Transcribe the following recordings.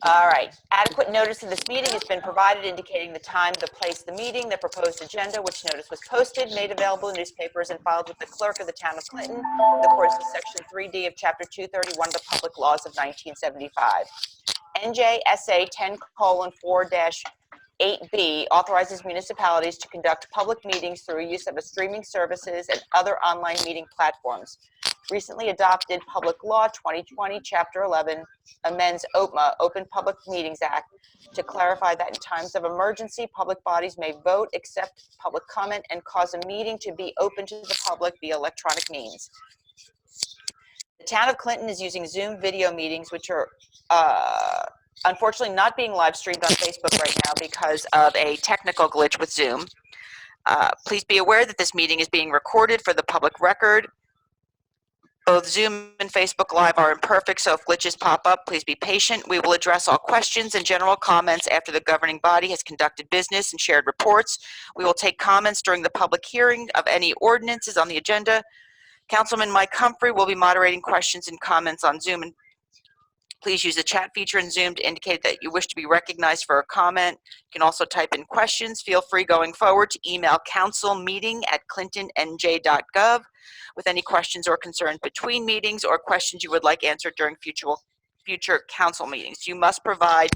All right. Adequate notice of this meeting has been provided indicating the time, the place of the meeting, the proposed agenda, which notice was posted, made available in newspapers, and filed with the clerk of the town of Clinton in accordance with Section 3D of Chapter 231 of the Public Laws of 1975. NJSA 10:4-8B authorizes municipalities to conduct public meetings through use of streaming services and other online meeting platforms. Recently adopted Public Law 2020, Chapter 11, amends OPMA, Open Public Meetings Act, to clarify that in times of emergency, public bodies may vote, accept public comment, and cause a meeting to be open to the public via electronic means. The town of Clinton is using Zoom video meetings, which are unfortunately not being live streamed on Facebook right now because of a technical glitch with Zoom. Please be aware that this meeting is being recorded for the public record. Both Zoom and Facebook Live are imperfect, so if glitches pop up, please be patient. We will address all questions and general comments after the governing body has conducted business and shared reports. We will take comments during the public hearing of any ordinances on the agenda. Councilman Mike Humphrey will be moderating questions and comments on Zoom. And please use the chat feature in Zoom to indicate that you wish to be recognized for a comment. You can also type in questions. Feel free going forward to email councilmeeting@clintonnj.gov with any questions or concerns between meetings or questions you would like answered during future council meetings. You must provide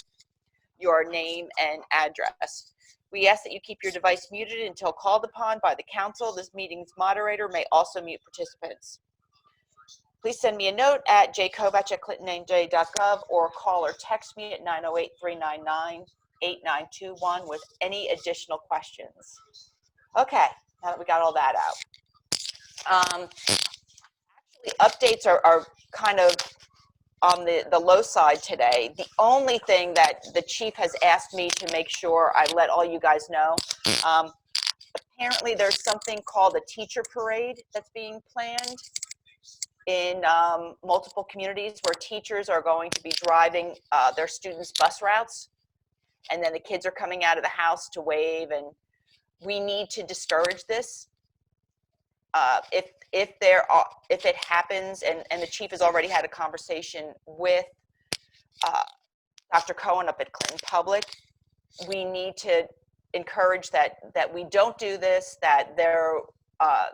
your name and address. We ask that you keep your device muted until called upon by the council. This meeting's moderator may also mute participants. Please send me a note at jkovach@clintonnj.gov or call or text me at 908-399-8921 with any additional questions. Okay, now that we got all that out. Actually, updates are kind of on the low side today. The only thing that the chief has asked me to make sure I let all you guys know, apparently there's something called a teacher parade that's being planned in multiple communities where teachers are going to be driving their students' bus routes, and then the kids are coming out of the house to wave, and we need to discourage this. If it happens, and the chief has already had a conversation with Dr. Cohen up at Clinton Public, we need to encourage that we don't do this, that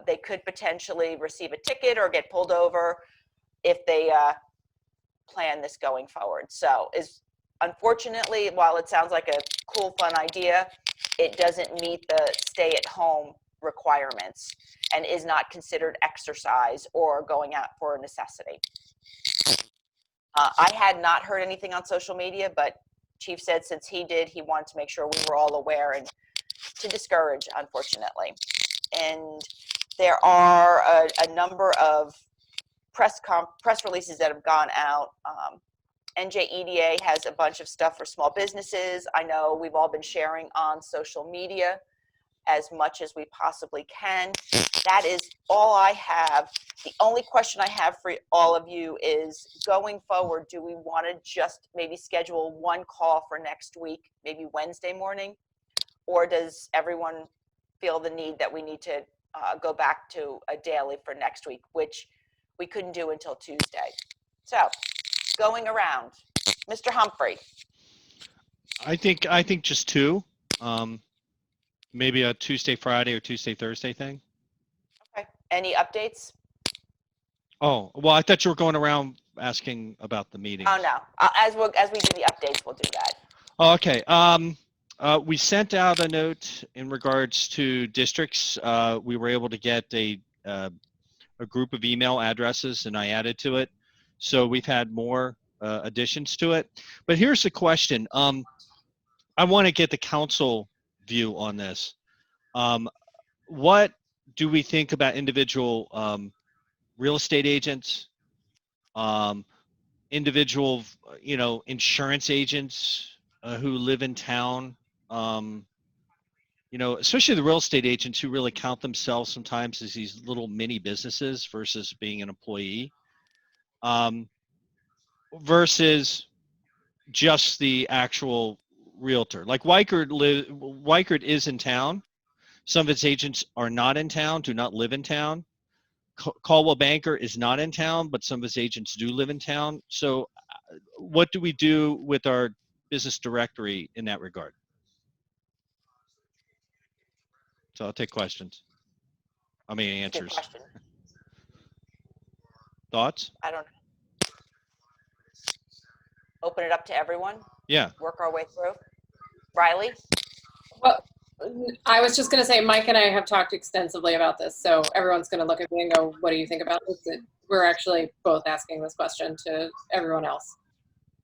they could potentially receive a ticket or get pulled over if they plan this going forward. So unfortunately, while it sounds like a cool, fun idea, it doesn't meet the stay-at-home requirements and is not considered exercise or going out for a necessity. I had not heard anything on social media, but Chief said since he did, he wanted to make sure we were all aware and to discourage, unfortunately. And there are a number of press releases that have gone out. NJEDA has a bunch of stuff for small businesses. I know we've all been sharing on social media as much as we possibly can. That is all I have. The only question I have for all of you is, going forward, do we want to just maybe schedule one call for next week, maybe Wednesday morning? Or does everyone feel the need that we need to go back to a daily for next week, which we couldn't do until Tuesday? So, going around, Mr. Humphrey. I think just two. Maybe a Tuesday, Friday, or Tuesday, Thursday thing. Okay. Any updates? Oh, well, I thought you were going around asking about the meetings. Oh no. As we do the updates, we'll do that. Oh, okay. We sent out a note in regards to districts. We were able to get a group of email addresses, and I added to it. So we've had more additions to it. But here's the question. I want to get the council view on this. What do we think about individual real estate agents, individual, insurance agents who live in town, especially the real estate agents who really count themselves sometimes as these little mini businesses versus being an employee, versus just the actual realtor. Like Weichert is in town. Some of its agents are not in town, do not live in town. Caldwell Banker is not in town, but some of its agents do live in town. So what do we do with our business directory in that regard. So I'll take questions. I mean, Good answers. question. Thoughts? I don't open it up to everyone, Yeah. work our way through. Riley? Well, I was just going to say, Mike and I have talked extensively about this, so everyone's going to look at me and go, what do you think about this? We're actually both asking this question to everyone else.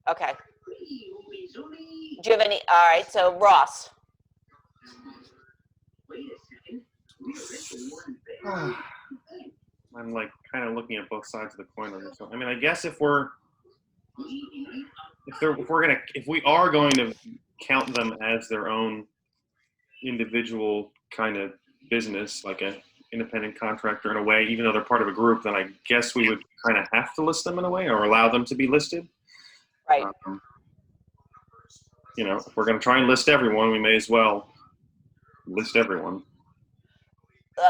Okay. Do you have any? All right. So Ross. I'm like kind of looking at both sides of the coin on this one. I mean, I guess if we are going to count them as their own individual kind of business, like a independent contractor in a way, even though they're part of a group, then I guess we would kind of have to list them in a way or allow them to be listed. Right. You know, if we're going to try and list everyone, we may as well list everyone.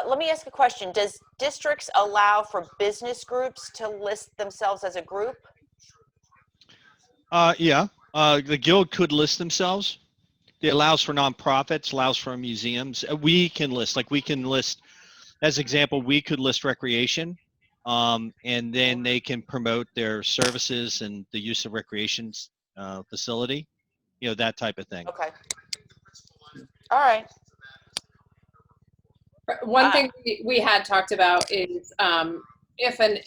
Let me ask a question. Does districts allow for business groups to list themselves as a group? Yeah. The guild could list themselves. It allows for nonprofits, allows for museums. We can list, as example, we could list recreation, and then they can promote their services and the use of recreation facility, you know, that type of thing. Okay. All right. One thing we had talked about is if an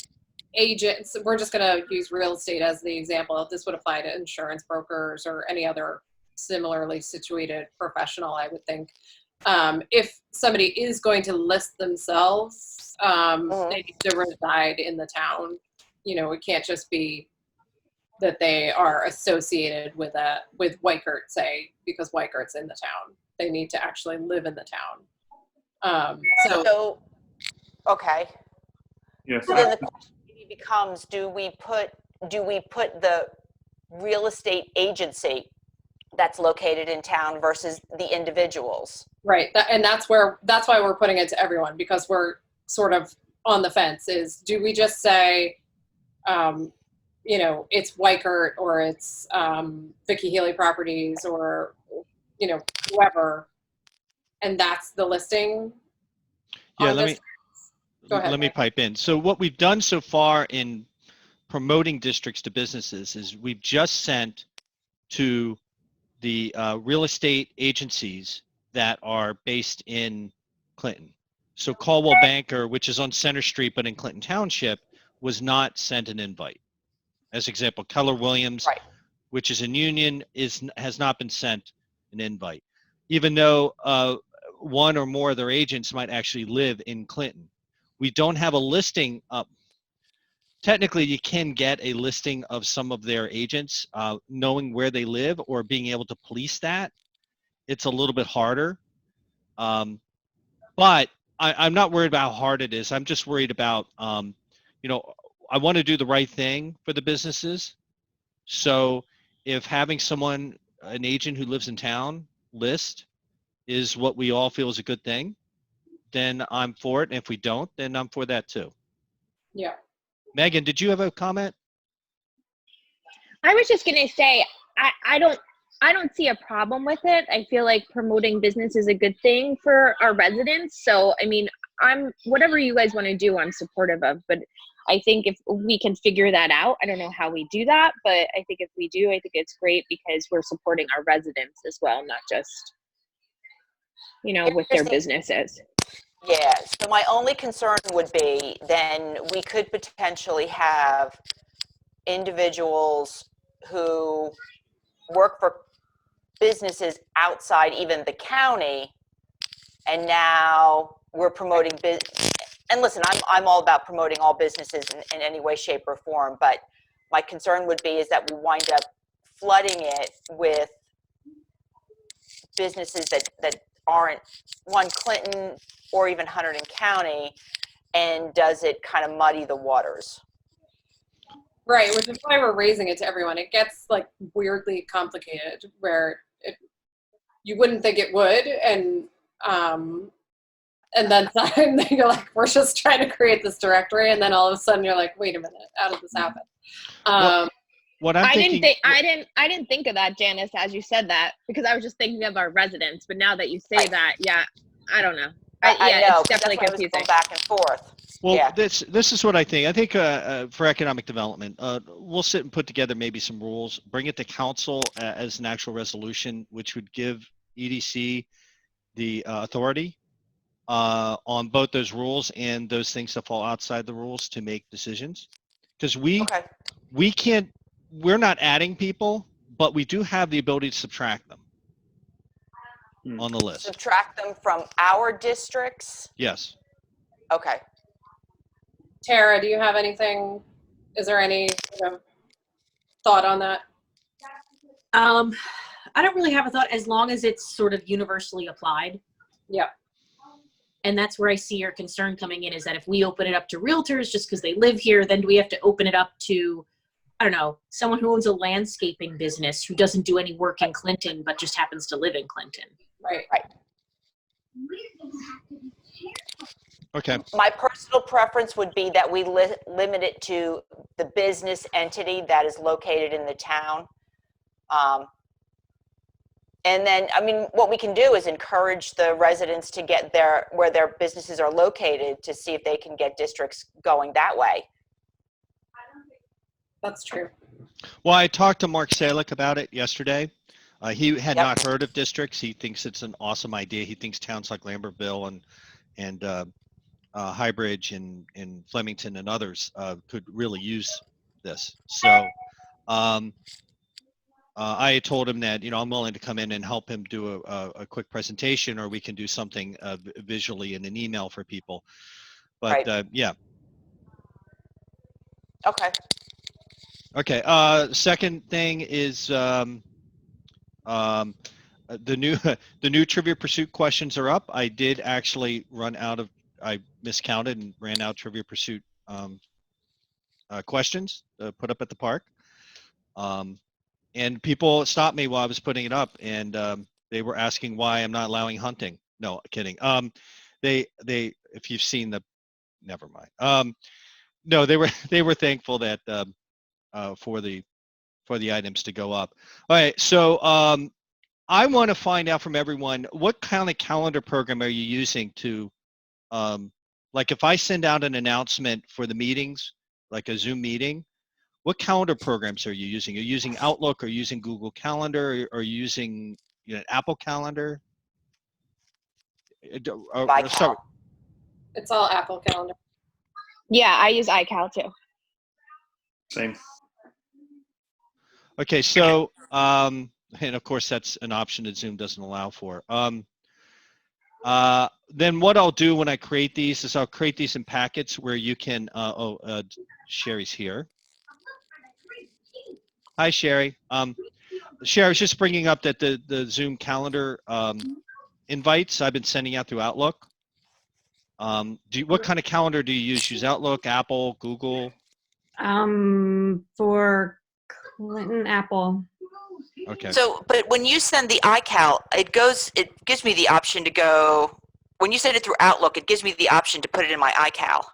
agent, so we're just going to use real estate as the example. This would apply to insurance brokers or any other similarly situated professional, I would think. If somebody is going to list themselves, they need to reside in the town. You know, it can't just be that they are associated with Weikert, say, because Weikert's in the town. They need to actually live in the town. So, okay. Yes. So then the question maybe becomes: Do we put the real estate agency that's located in town versus the individuals? Right, and that's why we're putting it to everyone, because we're sort of on the fence. Is do we just say, you know, it's Weikert or it's Vicky Healy Properties or, you know, whoever, and that's the listing? Yeah, Go ahead. let me pipe in. So what we've done so far in promoting districts to businesses is we've just sent to the real estate agencies that are based in Clinton. So Caldwell Banker, which is on Center Street but in Clinton Township, was not sent an invite. As example, Keller Williams, Right. which is in Union, has not been sent an invite, even though one or more of their agents might actually live in Clinton. We don't have a listing up. Technically, you can get a listing of some of their agents, knowing where they live or being able to police that. It's a little bit harder. But I'm not worried about how hard it is. I'm just worried about, you know, I want to do the right thing for the businesses. So if having someone, an agent who lives in town, list is what we all feel is a good thing, then I'm for it. And if we don't, then I'm for that too. Yeah. Megan, did you have a comment? I was just gonna say, I don't see a problem with it. I feel like promoting business is a good thing for our residents. So I mean, whatever you guys want to do, I'm supportive of. But I think if we can figure that out, I don't know how we do that, but I think if we do, I think it's great because we're supporting our residents as well, not just, you know, with their businesses. Yeah, so my only concern would be then we could potentially have individuals who work for businesses outside even the county, and now we're promoting business. And listen, I'm all about promoting all businesses in any way, shape, or form, but my concern would be is that we wind up flooding it with businesses that aren't Clinton or even Hunterdon County, and does it kind of muddy the waters? Right, which is why we're raising it to everyone. It gets like weirdly complicated where you wouldn't think it would, and then you're like, we're just trying to create this directory, and then all of a sudden you're like, wait a minute, how did this happen? what I'm thinking. I didn't think of that, Janice, as you said that, because I was just thinking of our residents. But now that you say Right. that, yeah, I don't know. I Yeah, know, it's but that's definitely why I was confusing. going back and forth. Well, Yeah. this is what I think. I think for economic development, we'll sit and put together maybe some rules, bring it to council as an actual resolution, which would give EDC the authority on both those rules and those things that fall outside the rules to make decisions. Because Okay. we're not adding people, but we do have the ability to subtract them on the list. Subtract them from our districts. Yes. Okay. Tara, do you have anything? Is there any thought on that? I don't really have a thought as long as it's sort of universally applied. Yeah. And that's where I see your concern coming in, is that if we open it up to realtors just because they live here, then do we have to open it up to, I don't know, someone who owns a landscaping business who doesn't do any work in Clinton but just happens to live in Clinton? Right. Okay. My personal preference would be that we limit it to the business entity that is located in the town. And then, I mean, what we can do is encourage the residents to get where their businesses are located to see if they can get districts going that way. That's true. Well, I talked to Mark Salick about it yesterday. He had Yep. not heard of districts. He thinks it's an awesome idea. He thinks towns like Lambertville and Highbridge and Flemington and others could really use this. So I told him that, I'm willing to come in and help him do a quick presentation, or we can do something visually in an email for people. But Right. yeah. Okay. Okay. Second thing is the new Trivia Pursuit questions are up. I did actually I miscounted and ran out Trivia Pursuit questions put up at the park. And people stopped me while I was putting it up, and they were asking why I'm not allowing hunting. No, kidding. If you've seen never mind. No, they were thankful that for the items to go up. All right, so I want to find out from everyone, what kind of calendar program are you using to, like if I send out an announcement for the meetings, like a Zoom meeting, what calendar programs are you using? Are you using Outlook, or are you using Google Calendar, or are you using Apple Calendar? iCal. It's all Apple Calendar. Yeah, I use iCal too. Same. Okay, so and of course that's an option that Zoom doesn't allow for. Then what I'll do when I create these is I'll create these in packets where you can. Sherry's here. Hi, Sherry. Sherry, I was just bringing up that the Zoom calendar invites I've been sending out through Outlook. What kind of calendar do you use? Use Outlook, Apple, Google? For Clinton, Apple. Okay. So, but when you send the iCal, it gives me the option to go, when you send it through Outlook, it gives me the option to put it in my iCal.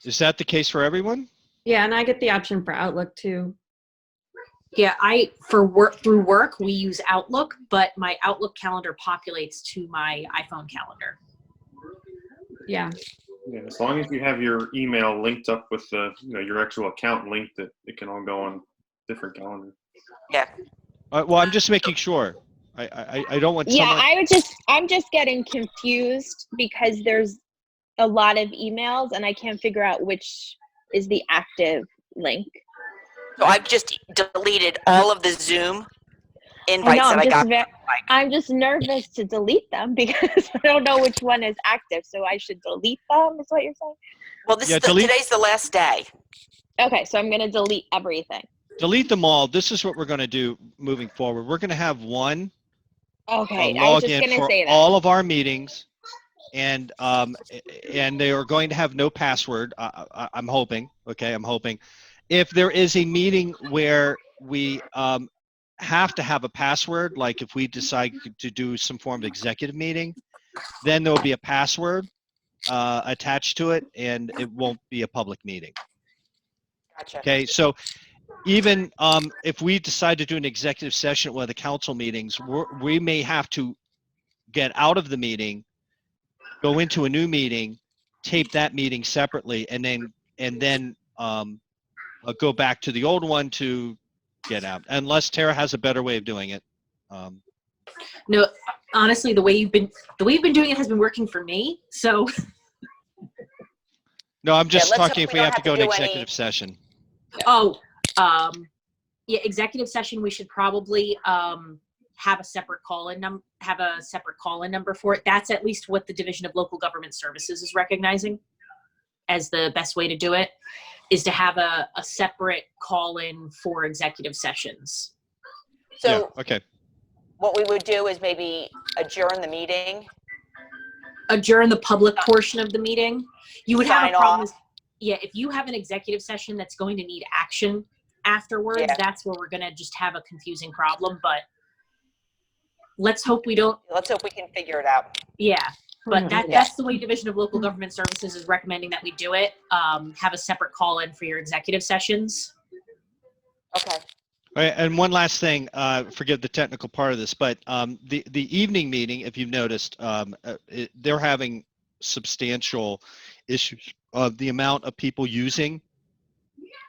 Is that the case for everyone? Yeah, and I get the option for Outlook too. Yeah, through work, we use Outlook, but my Outlook calendar populates to my iPhone calendar. Yeah. Yeah, as long as you have your email linked up with your actual account linked, that it can all go on different calendars. Yeah. Well, I'm just making sure. I don't want Yeah, someone. I'm just getting confused because there's a lot of emails and I can't figure out which is the active link. So I've just deleted all of the Zoom I invites know, that I got. I'm just nervous to delete them because I don't know which one is active. So I should delete them, is what you're saying? Well, today's the last day. Okay, so I'm going to delete everything. Delete them all. This is what we're going to do moving forward. We're going to have one Okay, I was just login going to for say that. all of our meetings, and they are going to have no password. I'm hoping. Okay, I'm hoping. If there is a meeting where we have to have a password, like if we decide to do some form of executive meeting, then there will be a password attached to it, and it won't be a public meeting. Gotcha. Okay, so even if we decide to do an executive session at one of the council meetings, we may have to get out of the meeting, go into a new meeting, tape that meeting separately, and then go back to the old one to get out, unless Tara has a better way of doing it. No, honestly, the way you've been doing it has been working for me. So No, I'm just let's talking hope if we we don't have to have go to into do any- executive session. Yeah, executive session. We should probably have a separate call-in number for it. That's at least what the Division of Local Government Services is recognizing as the best way to do it, is to have a separate call-in for executive sessions. So Yeah, okay. what we would do is maybe adjourn the meeting. Adjourn the public portion of the meeting. You would have Sign a problem. off. Yeah, if you have an executive session that's going to need action afterwards, Yeah. that's where we're going to just have a confusing problem. But let's hope we don't. Let's hope we can figure it out. Yeah, but Mhm. that's the way Division of Local Government Services is recommending that we do it. Have a separate call-in for your executive sessions. Okay. All right, and one last thing, forgive the technical part of this, but the evening meeting, if you've noticed, they're having substantial issues of the amount of people using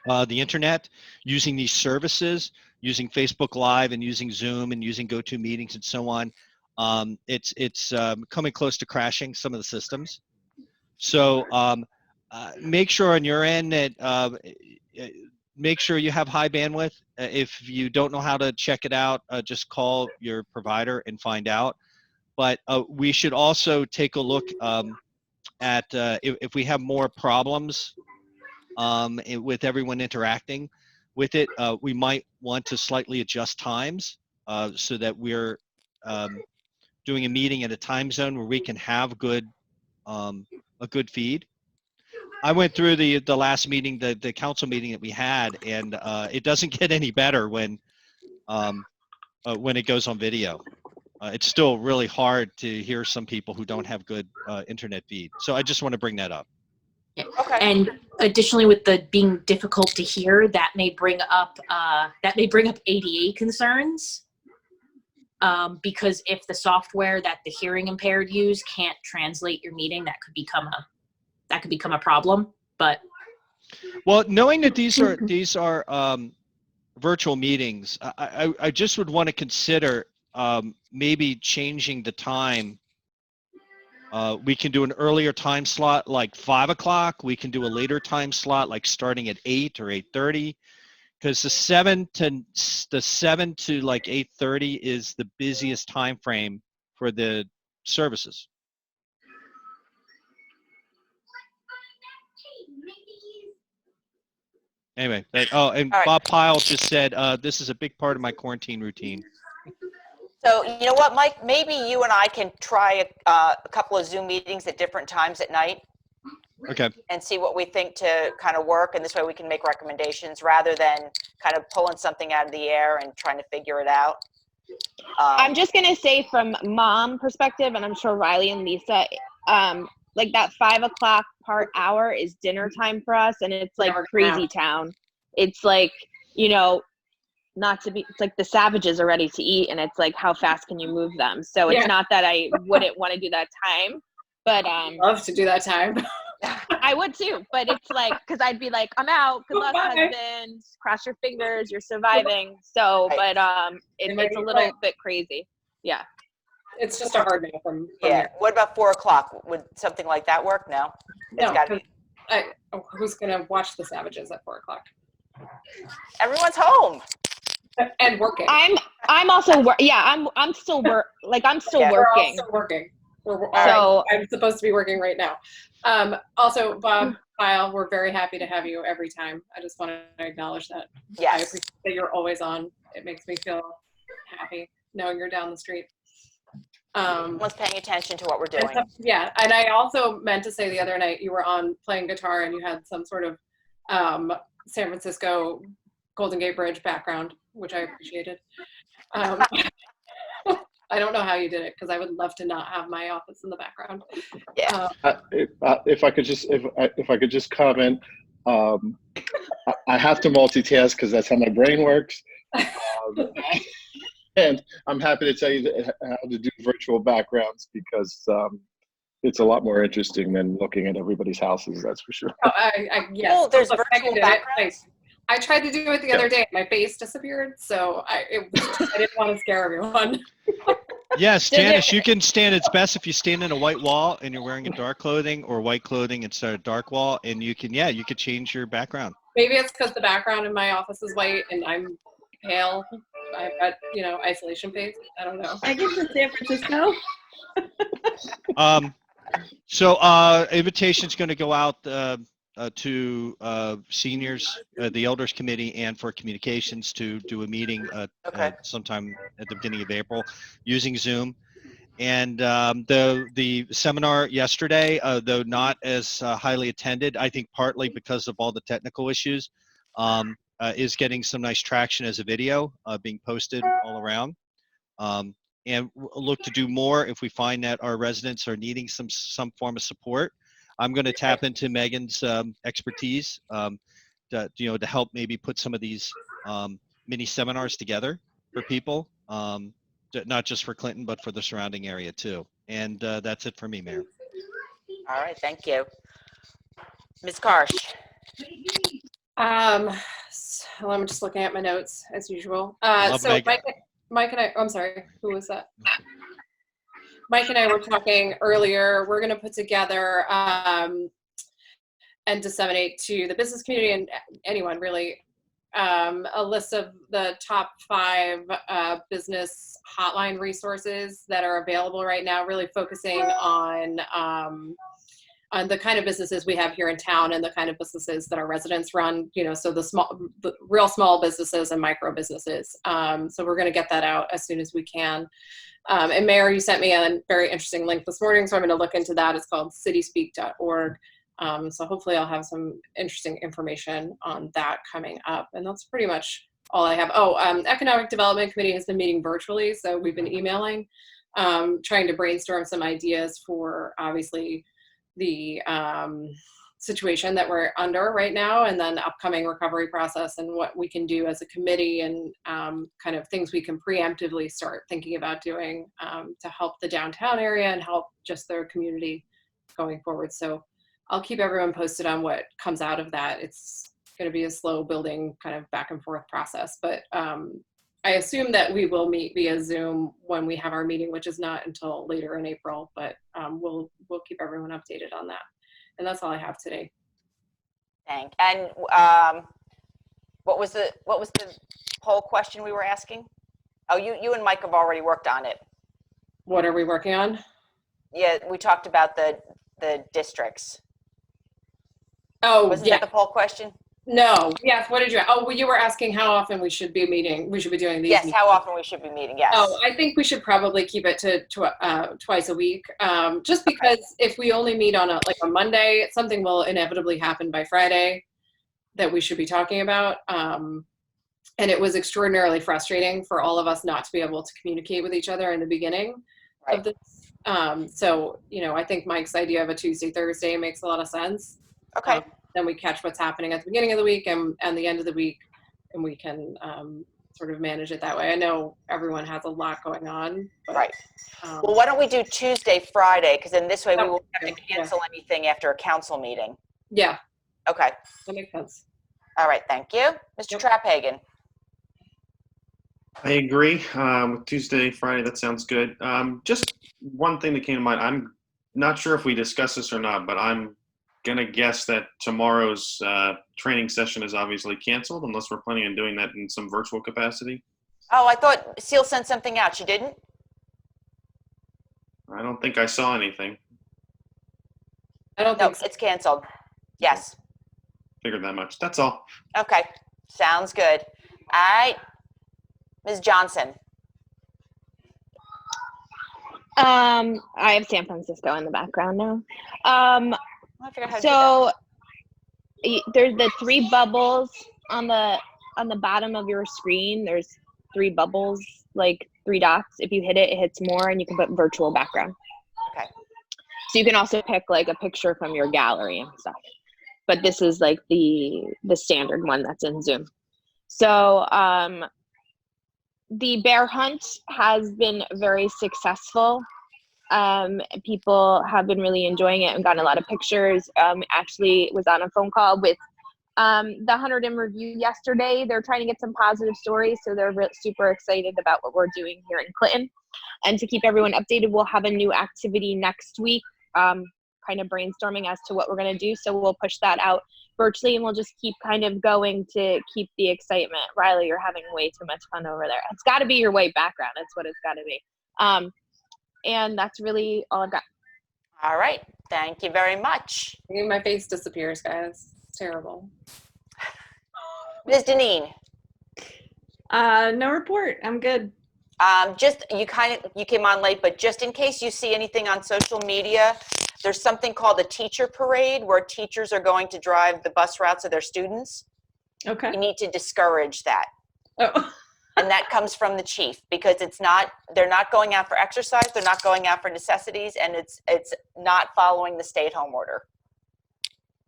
the internet, using these services, using Facebook Live and using Zoom and using GoToMeetings and so on. It's coming close to crashing some of the systems. So make sure on your end that make sure you have high bandwidth. If you don't know how to check it out, just call your provider and find out. But we should also take a look at if we have more problems with everyone interacting with it, we might want to slightly adjust times so that we're doing a meeting at a time zone where we can have a good feed. I went through the last meeting, the council meeting that we had, and it doesn't get any better when it goes on video. It's still really hard to hear some people who don't have good internet feed. So I just want to bring that up. Okay. And additionally, with the being difficult to hear, that may bring up ADA concerns. Because if the software that the hearing impaired use can't translate your meeting, that could become a problem. But well, knowing that these are virtual meetings, I just would want to consider maybe changing the time. We can do an earlier time slot like 5 o'clock. We can do a later time slot like starting at 8 or 8:30. Because the 7 to like 8:30 is the busiest time frame for the services. Anyway, and All right. Bob Pyle just said this is a big part of my quarantine routine. So you know what, Mike? Maybe you and I can try a couple of Zoom meetings at different times at night Okay. and see what we think to kind of work. And this way we can make recommendations rather than kind of pulling something out of the air and trying to figure it out. I'm just gonna say from mom perspective, and I'm sure Riley and Lisa, like that 5 o'clock hour is dinner time for us, and it's like Yeah. crazy town. It's like, it's like the savages are ready to eat, and it's like how fast can you move them? So it's Yeah. not that I wouldn't want to do that time, but Love to do that time. I would too. But it's like, because I'd be like, I'm out. Good luck, Bye. husband. Cross your fingers. You're surviving. So, Right. but it's a little bit crazy. Yeah. It's just a hard no from Yeah. here. What about 4 o'clock? Would something like that work? No. It's No, gotta be. who's gonna watch the Savages at 4 o'clock? Everyone's home. And working. I'm also I'm still I'm still Yeah, We're all working. still working. So I'm supposed to be working right now. Also, Bob Pyle, we're very happy to have you every time. I just want to acknowledge that. I Yes. appreciate that you're always on. It makes me feel happy knowing you're down the street. Everyone's paying attention to what we're And doing. so- yeah, and I also meant to say the other night you were on playing guitar and you had some sort of San Francisco Golden Gate Bridge background, which I appreciated. I don't know how you did it because I would love to not have my office in the background. Yeah. If I could just comment, I have to multitask because that's how my brain works. And I'm happy to tell you how to do virtual backgrounds because it's a lot more interesting than looking at everybody's houses, that's for sure. Oh, yes. Oh, there's Look, virtual did it. backgrounds? I tried to do it the other day. My face disappeared, so I didn't want to scare everyone. Yes, Janice, you can stand. It's best if you stand in a white wall and you're wearing a dark clothing or white clothing instead of dark wall, and you can change your background. Maybe it's because the background in my office is white and I'm pale. I've got, isolation face. I don't know. I get to San Francisco. So invitation's going to go out to seniors, the elders committee, and for communications to do a meeting sometime at the beginning of April using Zoom. And the seminar yesterday, though not as highly attended, I think partly because of all the technical issues, is getting some nice traction as a video being posted all around. And look to do more if we find that our residents are needing some form of support. I'm going to tap into Megan's expertise to help maybe put some of these mini seminars together for people, not just for Clinton, but for the surrounding area too. And that's it for me, Mayor. All right, thank you. Ms. Karsh. So I'm just looking at my notes as usual. Love So Megan. Mike and I, I'm sorry, who was that? Mike and I were talking earlier. We're going to put together and disseminate to the business community and anyone really a list of the top 5 business hotline resources that are available right now, really focusing on the kind of businesses we have here in town and the kind of businesses that our residents run, so the real small businesses and micro businesses. So we're going to get that out as soon as we can. And Mayor, you sent me a very interesting link this morning, so I'm going to look into that. It's called cityspeak.org. So hopefully I'll have some interesting information on that coming up. And that's pretty much all I have. Economic Development Committee has been meeting virtually, so we've been emailing, trying to brainstorm some ideas for obviously the situation that we're under right now, and then the upcoming recovery process and what we can do as a committee and kind of things we can preemptively start thinking about doing to help the downtown area and help just their community going forward. So I'll keep everyone posted on what comes out of that. It's going to be a slow building kind of back and forth process, but I assume that we will meet via Zoom when we have our meeting, which is not until later in April, but we'll keep everyone updated on that. And that's all I have today. Thank. And what was the poll question we were asking? Oh, you and Mike have already worked on it. What are we working on? Yeah, we talked about the districts. Oh, Wasn't yeah. that the poll question? No. Yes. What did you? Oh, well, you were asking how often we should be meeting. We should be doing these. Yes. meetings. How often we should be meeting? Yes. Oh, I think we should probably keep it to twice a week. Just because if we only meet on a Monday, something will inevitably happen by Friday that we should be talking about. And it was extraordinarily frustrating for all of us not to be able to communicate with each other in the beginning of this. So, I think Mike's idea of a Tuesday, Thursday makes a lot of sense. Okay. Then we catch what's happening at the beginning of the week and the end of the week, and we can sort of manage it that way. I know everyone has a lot going on. But, Right. Well, why don't we do Tuesday, Friday? Because then this way we won't have to yeah. cancel anything after a council meeting. Yeah, Okay. that makes sense. All right. Thank you. Mr. Trapphagen. I agree. With Tuesday, Friday, that sounds good. Just one thing that came to mind. I'm not sure if we discussed this or not, but I'm going to guess that tomorrow's training session is obviously canceled unless we're planning on doing that in some virtual capacity. Oh, I thought Seal sent something out. She didn't? I don't think I saw anything. I don't No, think so. it's canceled. Yes. Figured that much. That's all. Okay. Sounds good. All right. Ms. Johnson. I have San Francisco in the background now. I figured how to do that. So there's the 3 bubbles on the bottom of your screen. There's 3 bubbles, like 3 dots. If you hit it, it hits more, and you can put virtual background. Okay. So you can also pick like a picture from your gallery and stuff. but this is like the standard one that's in Zoom. So the bear hunt has been very successful. People have been really enjoying it and gotten a lot of pictures. Actually was on a phone call with the Hunter in Review yesterday. They're trying to get some positive stories, so they're super excited about what we're doing here in Clinton. And to keep everyone updated, we'll have a new activity next week, kind of brainstorming as to what we're going to do. So we'll push that out virtually, and we'll just keep kind of going to keep the excitement. Riley, you're having way too much fun over there. It's got to be your white background. That's what it's got to be. And that's really all I've got. All right. Thank you very much. My face disappears, guys. It's terrible. Ms. Deneen, No report. I'm good. just, you came on late, but just in case you see anything on social media, there's something called a teacher parade where teachers are going to drive the bus routes of their students. Okay. You need to discourage that. Oh. And that comes from the chief, because they're not going out for exercise, they're not going out for necessities, and it's not following the stay-at-home order.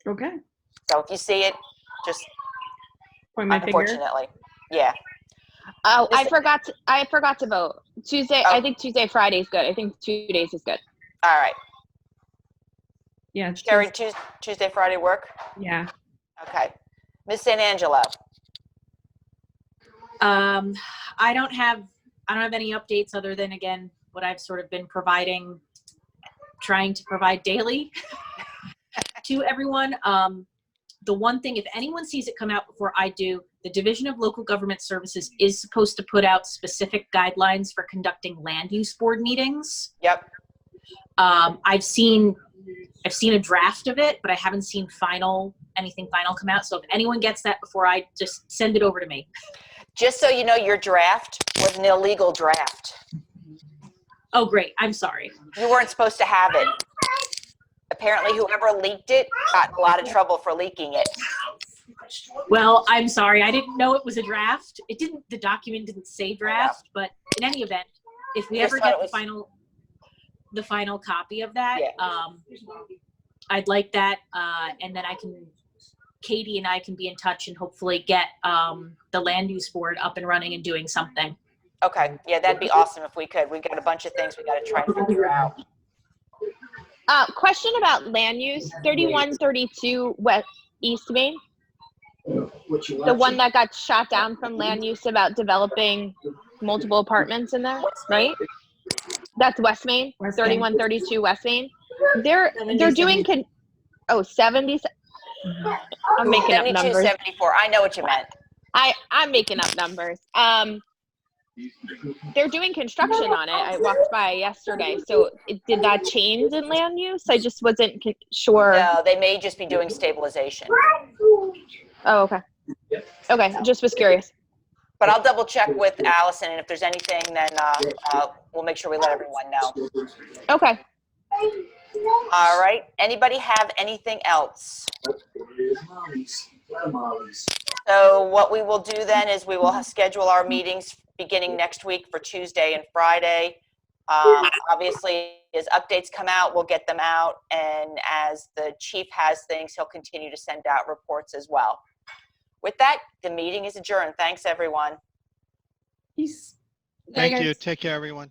Okay. So if you see it, just Point my finger. unfortunately, yeah. Oh, I forgot to vote. Tuesday, Oh. I think Tuesday, Friday is good. I think 2 days is good. All right. Yeah. it's Sherry, just- Tuesday, Friday work? Yeah. Okay. Ms. St. Angelo. I don't have any updates other than, again, what I've sort of been trying to provide daily to everyone. The one thing, if anyone sees it come out before I do, the Division of Local Government Services is supposed to put out specific guidelines for conducting land use board meetings. Yep. I've seen a draft of it, but I haven't seen anything final come out. So if anyone gets that before I, just send it over to me. Just so you know, your draft was an illegal draft. Oh, great. I'm sorry. You weren't supposed to have it. Apparently, whoever leaked it got in a lot of trouble for leaking it. Well, I'm sorry. I didn't know it was a draft. The document didn't say draft, but in any event, if we Just ever thought get it was- the final copy of that, Yeah. I'd like that. And then Katie and I can be in touch and hopefully get the land use board up and running and doing something. Okay. Yeah, that'd be awesome if we could. We've got a bunch of things we got to try and figure out. Question about land use, 3132 West East Main. The one that got shot down from land use about developing multiple apartments in there, right? That's West Main, West Main. 3132 West Main. They're doing 70. I'm making up 72, numbers. 74. I know what you meant. I'm making up numbers. They're doing construction on it. I walked by yesterday. So did that change in land use? I just wasn't sure. No, they may just be doing stabilization. Oh, okay. Okay, just was curious. But I'll double check with Allison, and if there's anything, then we'll make sure we let everyone know. Okay. All right. Anybody have anything else? So what we will do then is we will schedule our meetings beginning next week for Tuesday and Friday. Obviously, as updates come out, we'll get them out. And as the chief has things, he'll continue to send out reports as well. With that, the meeting is adjourned. Thanks, everyone. Peace. Thank you. Take care, everyone.